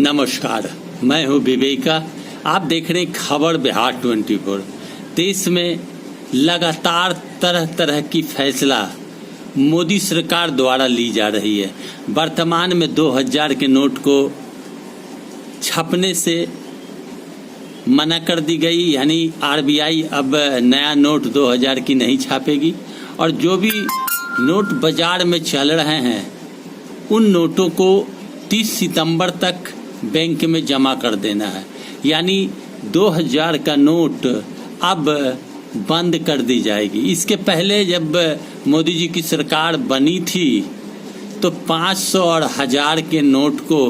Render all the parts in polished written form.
नमस्कार, मैं हूं विवेका। आप देख रहे हैं खबर बिहार 24। देश में लगातार तरह तरह की फैसला मोदी सरकार द्वारा ली जा रही है। वर्तमान में 2000 के नोट को छपने से मना कर दी गई, यानी आरबीआई अब नया नोट 2000 की नहीं छापेगी और जो भी नोट बाजार में चल रहे हैं उन नोटों को 30 सितंबर तक बैंक में जमा कर देना है। यानी 2000 का नोट अब बंद कर दी जाएगी। इसके पहले जब मोदी जी की सरकार बनी थी तो 500 और 1000 के नोट को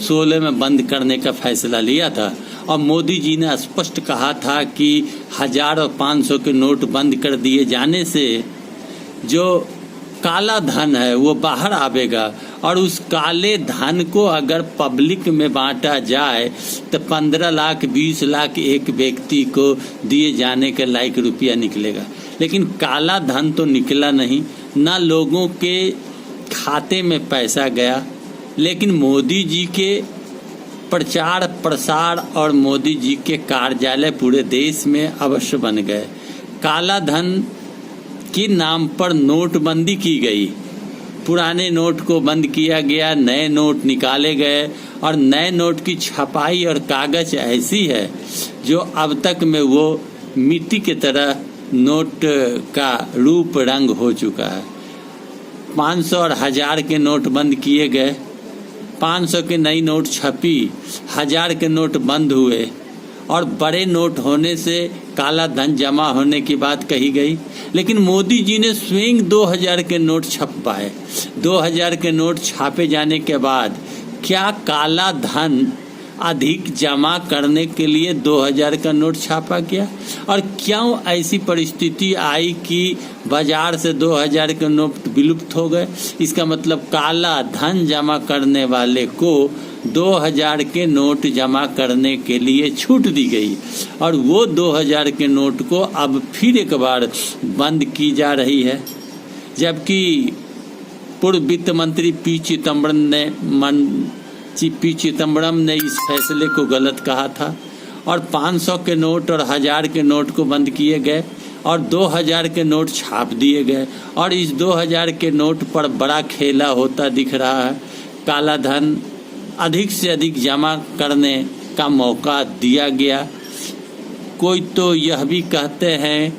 16 में बंद करने का फैसला लिया था और मोदी जी ने स्पष्ट कहा था कि 1000 और 500 के नोट बंद कर दिए जाने से जो काला धन है वो बाहर आवेगा और उस काले धन को अगर पब्लिक में बांटा जाए तो 15 लाख 20 लाख एक व्यक्ति को दिए जाने के लायक रुपया निकलेगा। लेकिन काला धन तो निकला नहीं, ना लोगों के खाते में पैसा गया। लेकिन मोदी जी के प्रचार प्रसार और मोदी जी के कार्यालय पूरे देश में अवश्य बन गए। काला धन के नाम पर नोटबंदी की गई, पुराने नोट को बंद किया गया, नए नोट निकाले गए और नए नोट की छपाई और कागज ऐसी है जो अब तक में वो मिट्टी की तरह नोट का रूप रंग हो चुका है। 500 और 1000 के नोट बंद किए गए, 500 के नई नोट छपी, 1000 के नोट बंद हुए और बड़े नोट होने से काला धन जमा होने की बात कही गई। लेकिन मोदी जी ने स्वयं 2000 के नोट छपवाए। 2000 के नोट छापे जाने के बाद क्या काला धन अधिक जमा करने के लिए 2000 का नोट छापा गया? और क्यों ऐसी परिस्थिति आई कि बाजार से 2000 के नोट विलुप्त हो गए? इसका मतलब काला धन जमा करने वाले को 2000 के नोट जमा करने के लिए छूट दी गई और वो 2000 के नोट को अब फिर एक बार बंद की जा रही है। जबकि पूर्व वित्त मंत्री पी चिदम्बरम ने इस फैसले को गलत कहा था और 500 के नोट और 1000 के नोट को बंद किए गए और 2000 के नोट छाप दिए गए और इस 2000 के नोट पर बड़ा खेला होता दिख रहा है। काला धन अधिक से अधिक जमा करने का मौका दिया गया। कोई तो यह भी कहते हैं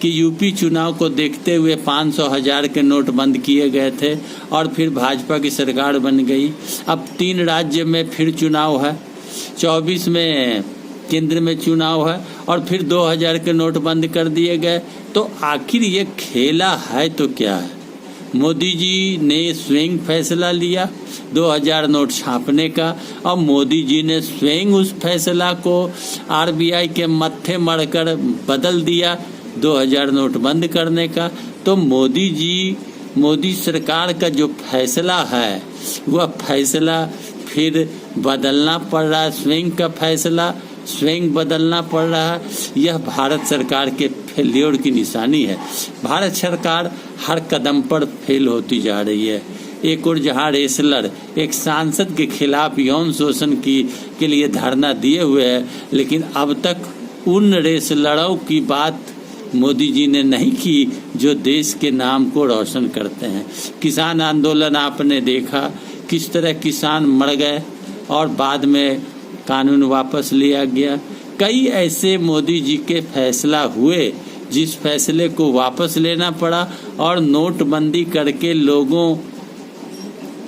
कि यूपी चुनाव को देखते हुए 500 1000 के नोट बंद किए गए थे और फिर भाजपा की सरकार बन गई। अब 3 राज्य में फिर चुनाव है, 24 में केंद्र में चुनाव है और फिर 2000 के नोट बंद कर दिए गए। तो आखिर ये खेला है तो क्या है? मोदी जी ने स्वयं फैसला लिया 2000 नोट छापने का और मोदी जी ने स्वयं उस फैसला को आरबीआई के मत्थे मढ़कर बदल दिया 2000 नोट बंद करने का। तो मोदी सरकार का जो फैसला है वह फैसला फिर बदलना पड़ रहा है, स्वयं का फैसला स्वयं बदलना पड़ रहा है। यह भारत सरकार के फेल्योर की निशानी है। भारत सरकार हर कदम पर फेल होती जा रही है। एक और जहां रेसलर एक सांसद के खिलाफ यौन शोषण के लिए धरना दिए हुए है, लेकिन अब तक उन रेसलरों की बात मोदी जी ने नहीं की जो देश के नाम को रोशन करते हैं। किसान आंदोलन आपने देखा, किस तरह किसान मर गए और बाद में कानून वापस लिया गया। कई ऐसे मोदी जी के फैसला हुए जिस फैसले को वापस लेना पड़ा और नोटबंदी करके लोगों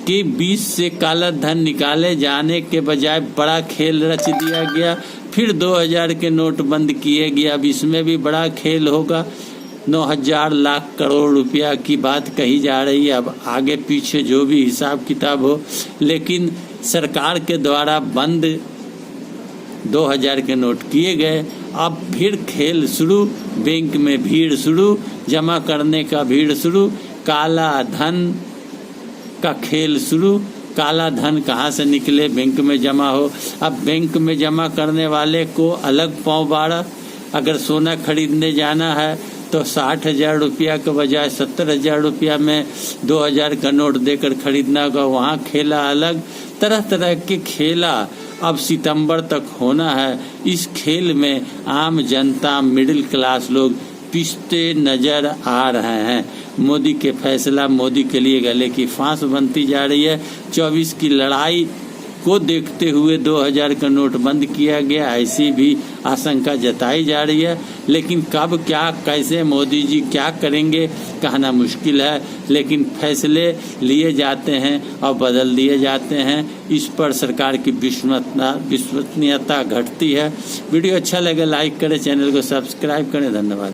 के बीच से काला धन निकाले जाने के बजाय बड़ा खेल रच दिया गया। फिर 2000 के नोट बंद किए गया। अब इसमें भी बड़ा खेल होगा। 9000 लाख करोड़ रुपया की बात कही जा रही है। अब आगे पीछे जो भी हिसाब किताब हो, लेकिन सरकार के द्वारा बंद 2000 के नोट किए गए। अब फिर खेल शुरू, बैंक में भीड़ शुरू, जमा करने का भीड़ शुरू, काला धन का खेल शुरू। काला धन कहाँ से निकले, बैंक में जमा हो। अब बैंक में जमा करने वाले को अलग पाँव बाड़ा। अगर सोना खरीदने जाना है तो 60,000 रुपया के बजाय 70,000 रुपया में 2000 का नोट देकर खरीदना होगा, वहाँ खेला अलग। तरह तरह के खेला अब सितंबर तक होना है। इस खेल में आम जनता, मिडिल क्लास लोग पिसते नजर आ रहे हैं। मोदी के फैसला मोदी के लिए गले की फांस बनती जा रही है। 24 की लड़ाई को देखते हुए 2000 का नोट बंद किया गया, ऐसी भी आशंका जताई जा रही है। लेकिन कब, क्या, कैसे मोदी जी क्या करेंगे कहना मुश्किल है, लेकिन फैसले लिए जाते हैं और बदल दिए जाते हैं। इस पर सरकार की विश्वसनीयता घटती है। वीडियो अच्छा लगे लाइक करें, चैनल को सब्सक्राइब करें। धन्यवाद।